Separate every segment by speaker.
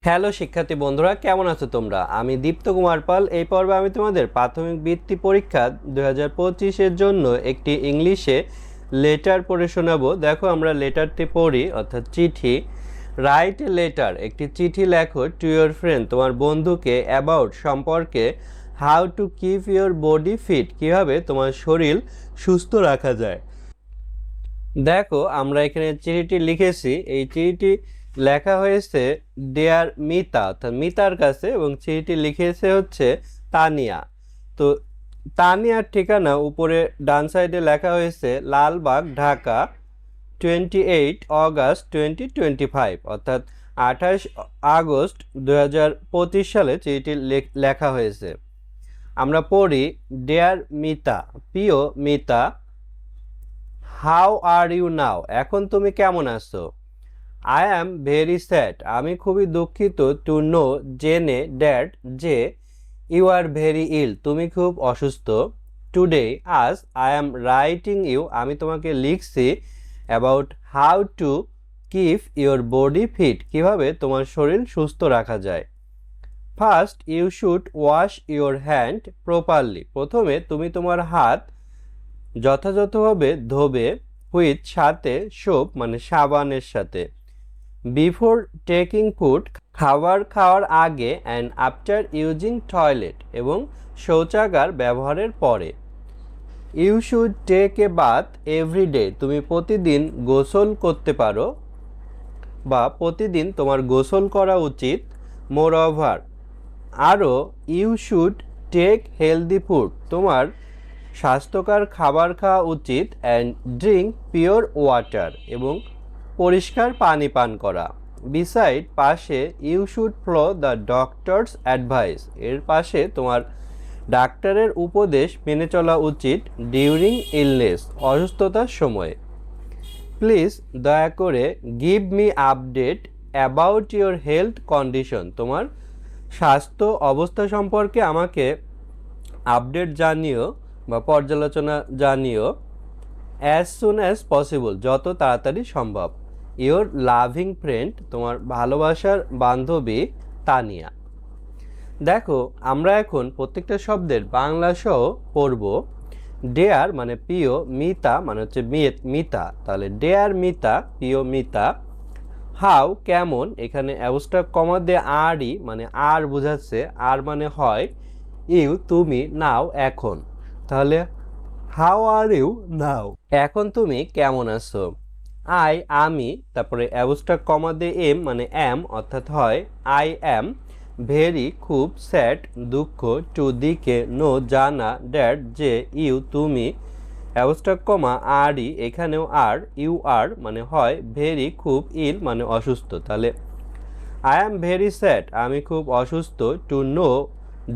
Speaker 1: Hello শিক্ষার্থী বন্ধুরা, কেমন আছো তোমরা? আমি দীপ্ত কুমার পাল। এই পর্বে আমি তোমাদের প্রাথমিক বৃত্তি পরীক্ষা 2025-এর জন্য একটি ইংলিশে লেটার পড়ে শোনাবো। দেখো, আমরা লেটারটি পড়ি, অর্থাৎ চিঠি। রাইট এ লেটার, একটি চিঠি লেখো টু ইয়োর ফ্রেন্ড, তোমার বন্ধুকে, অ্যাবাউট, সম্পর্কে, how to keep your body fit, কীভাবে তোমার শরীর সুস্থ রাখা যায়। দেখো, আমরা এখানে চিঠিটি লিখেছি। এই চিঠিটি লেখা হয়েছে ডিয়ার মিতা, অর্থাৎ মিতার কাছে, এবং চিঠিটি লিখেছে হচ্ছে তানিয়া। তো তানিয়ার ঠিকানা উপরে ডান সাইডে লেখা হয়েছে লালবাগ, ঢাকা, 28 অগাস্ট 2025, অর্থাৎ 28 আগস্ট 2025 সালে চিঠিটি লেখা হয়েছে। আমরা পড়ি, ডিয়ার মিতা, প্রিয় মিতা, হাউ আর ইউ নাও, এখন তুমি কেমন আছো? আই অ্যাম ভেরি স্যাড, আমি খুবই দুঃখিত, টু নো, জেনে, ড্যাট, যে, ইউ আর ভেরি ইল, তুমি খুব অসুস্থ। টুডে, আজ, আই অ্যাম রাইটিং ইউ, আমি তোমাকে লিখছি, about how to keep your body fit, কীভাবে তোমার শরীর সুস্থ রাখা যায়। First you should wash your hand properly, প্রথমে তুমি তোমার হাত যথাযথভাবে ধোবে, হুইথ, সাথে, সোপ মানে সাবানের সাথে, বিফোর টেকিং ফুড, খাবার খাওয়ার আগে, অ্যান্ড আফটার ইউজিং টয়লেট, এবং শৌচাগার ব্যবহারের পরে। You should take a bath everyday, তুমি প্রতিদিন গোসল করতে পারো বা প্রতিদিন তোমার গোসল করা উচিত। মোর ওভার, আরও, you should take healthy food, তোমার স্বাস্থ্যকর খাবার খাওয়া উচিত, অ্যান্ড ড্রিঙ্ক পিওর ওয়াটার, এবং পরিষ্কার পানি পান করা। বিসাইড, পাশে, you should follow the doctor's advice, এর পাশে তোমার ডাক্তারের উপদেশ মেনে চলা উচিত। ডিউরিং ইলনেস, অসুস্থতার সময়। প্লিজ, দয়া করে, give me update about your health condition, তোমার স্বাস্থ্য অবস্থা সম্পর্কে আমাকে আপডেট জানিও বা পর্যালোচনা জানিও। অ্যাজ সুন অ্যাজ পসিবল, যত তাড়াতাড়ি সম্ভব। ইয়োর লাভিং ফ্রেন্ড, তোমার ভালোবাসার বান্ধবী তানিয়া। দেখো, আমরা এখন প্রত্যেকটা শব্দের বাংলা সহ পড়ব। ডেয়ার মানে প্রিয়, মিতা মানে হচ্ছে মিতা, তাহলে ডেয়ার মিতা, প্রিয় মিতা। হাউ কেমন, এখানে অ্যাবস্ট্রাক্ট কমা দিয়ে আরই মানে আর বোঝাচ্ছে, আর মানে হয়। ইউ তুমি, নাও এখন, তাহলে হাউ আর ইউ নাও, এখন তুমি কেমন আছো। আই আমি, তারপরে অ্যাবস্ট্রাক্ট কমা দিয়ে এম মানে অ্যাম অর্থাৎ হয়। আই অ্যাম ভেরি খুব, স্যাড দুঃখ, টু দিকে, নো জানা, ড্যাট যে, ইউ তুমি, অ্যাবস্ট্রাক্ট কমা আরই, এখানেও আর, ইউ আর মানে হয়, ভেরি খুব, ইল মানে অসুস্থ, তাহলে আই অ্যাম ভেরি স্যাড, আমি খুব অসুস্থ, টু নো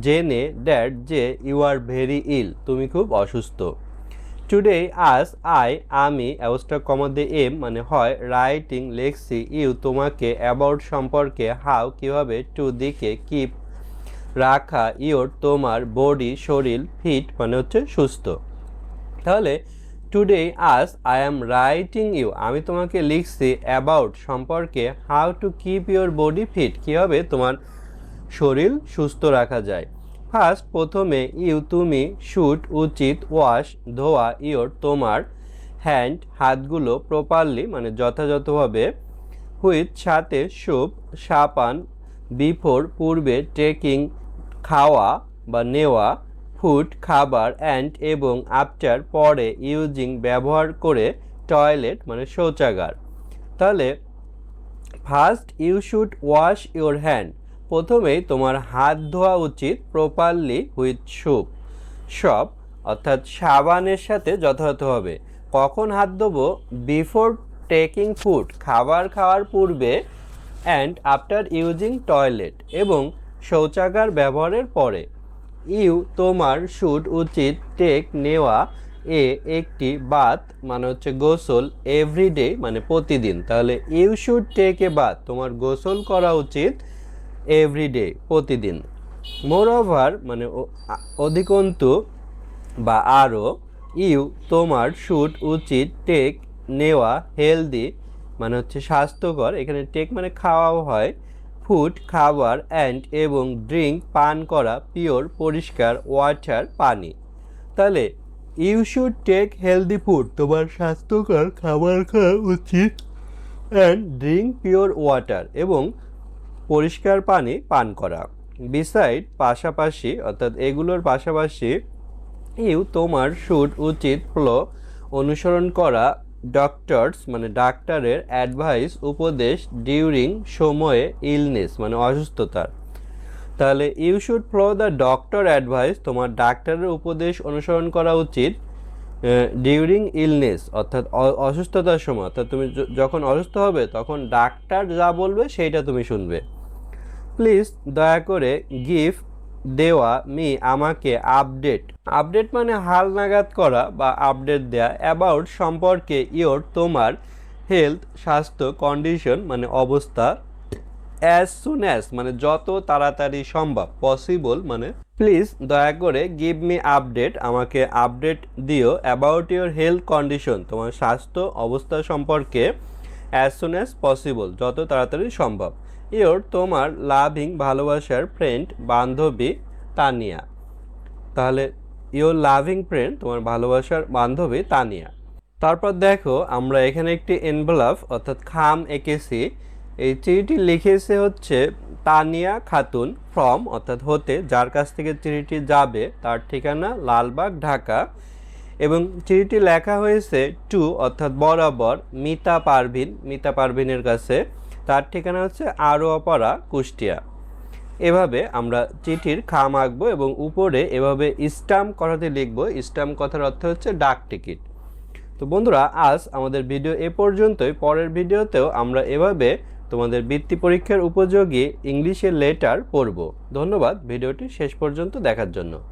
Speaker 1: জেনে, ড্যাট যে, ইউ আর ভেরি ইল, তুমি খুব অসুস্থ। টুডে, আজ, আই আমি, অ্যাবস্ট্রাক্ট কমা দিয়ে এম মানে হয়, রাইটিং লেখছি, ইউ তোমাকে, অ্যাবাউট সম্পর্কে, হাউ কীভাবে, টু দিকে, কিপ রাখা, ইয়োর তোমার, বডি শরীর, ফিট মানে হচ্ছে সুস্থ। তাহলে টুডে, আজ, আই অ্যাম রাইটিং ইউ, আমি তোমাকে লিখছি, অ্যাবাউট সম্পর্কে, how to keep your body fit, কীভাবে তোমার শরীর সুস্থ রাখা যায়। ফার্স্ট প্রথমে, ইউ তুমি, শুড উচিত, ওয়াশ ধোয়া, ইয়োর তোমার, হ্যান্ড হাতগুলো, প্রপারলি মানে যথাযথভাবে, হুইথ সাথে, সোপ সাবান, বিফোর পূর্বে, টেকিং খাওয়া বা নেওয়া, ফুড খাবার, অ্যান্ড এবং, আফটার পরে, ইউজিং ব্যবহার করে, টয়লেট মানে শৌচাগার। তাহলে first you should wash your hand, প্রথমেই তোমার হাত ধোয়া উচিত, প্রপারলি হুইথ সোপ, সব অর্থাৎ সাবানের সাথে যথাযথভাবে। কখন হাত ধোবো? বিফোর টেকিং ফুড, খাবার খাওয়ার পূর্বে, অ্যান্ড আফটার ইউজিং টয়লেট, এবং শৌচাগার ব্যবহারের পরে। ইউ তোমার, শুড উচিত, টেক নেওয়া, একটি, বাথ মানে হচ্ছে গোসল, এভরিডে মানে প্রতিদিন, তাহলে you should take a bath, তোমার গোসল করা উচিত, এভরিডে প্রতিদিন। মোর ওভার মানে অধিকন্তু বা আরও, ইউ তোমার, শুড উচিত, টেক নেওয়া, হেলদি মানে হচ্ছে স্বাস্থ্যকর, এখানে টেক মানে খাওয়াও হয়, ফুড খাবার অ্যান্ড এবং ড্রিঙ্ক পান করা পিওর পরিষ্কার ওয়াটার পানি। তাহলে you should take healthy food, তোমার স্বাস্থ্যকর খাবার খাওয়া উচিত, অ্যান্ড ড্রিঙ্ক পিওর ওয়াটার এবং পরিষ্কার পানি পান করা। বিসাইড পাশাপাশি, অর্থাৎ এগুলোর পাশাপাশি, ইউ তোমার শুড উচিত ফলো অনুসরণ করা ডক্টরস মানে ডাক্তারের অ্যাডভাইস উপদেশ ডিউরিং সময়ে ইলনেস মানে অসুস্থতার। তাহলে you should follow the doctor advice, তোমার ডাক্তারের উপদেশ অনুসরণ করা উচিত ডিউরিং ইলনেস অর্থাৎ অসুস্থতার সময়, অর্থাৎ তুমি যখন অসুস্থ হবে তখন ডাক্তার যা বলবে সেইটা তুমি শুনবে। প্লিজ দয়া করে গিভ দেওয়া মি আমাকে আপডেট মানে হালনাগাদ করা বা আপডেট দেয়া অ্যাবাউট সম্পর্কে ইয়োর তোমার হেলথ স্বাস্থ্য কন্ডিশন মানে অবস্থা অ্যাজ সুন অ্যাজ মানে যত তাড়াতাড়ি সম্ভব পসিবল মানে প্লিজ দয়া করে গিভ মি আপডেট আমাকে আপডেট দিও অ্যাবাউট ইয়োর হেলথ কন্ডিশন তোমার স্বাস্থ্য অবস্থা সম্পর্কে অ্যাজ সুন অ্যাজ পসিবল যত তাড়াতাড়ি সম্ভব ইয়োর তোমার লাভিং ভালোবাসার ফ্রেন্ড বান্ধবী তানিয়া। তাহলে ইয়োর লাভিং ফ্রেন্ড তোমার ভালোবাসার বান্ধবী তানিয়া। তারপর দেখো আমরা এখানে একটি এনভেলপ অর্থাৎ খাম এঁকেছি। এই চিঠিটি লিখেছে হচ্ছে তানিয়া খাতুন ফ্রম অর্থাৎ হতে, যার কাছ থেকে চিঠিটি যাবে তার ঠিকানা লালবাগ ঢাকা, এবং চিঠিটি লেখা হয়েছে টু অর্থাৎ বরাবর মিতা পারভিনের কাছে, তার ঠিকানা হচ্ছে আরোয়াপাড়া কুষ্টিয়া। এভাবে আমরা চিঠির খাম আঁকবো এবং উপরে এভাবে স্ট্যাম্প কথাটি লিখবো। স্ট্যাম্প কথার অর্থ হচ্ছে ডাক টিকিট। তো বন্ধুরা আজ আমাদের ভিডিও এ পর্যন্তই। পরের ভিডিওতেও আমরা এভাবে তোমাদের বৃত্তি পরীক্ষার উপযোগী ইংলিশের লেটার পড়ব। ধন্যবাদ ভিডিওটি শেষ পর্যন্ত দেখার জন্য।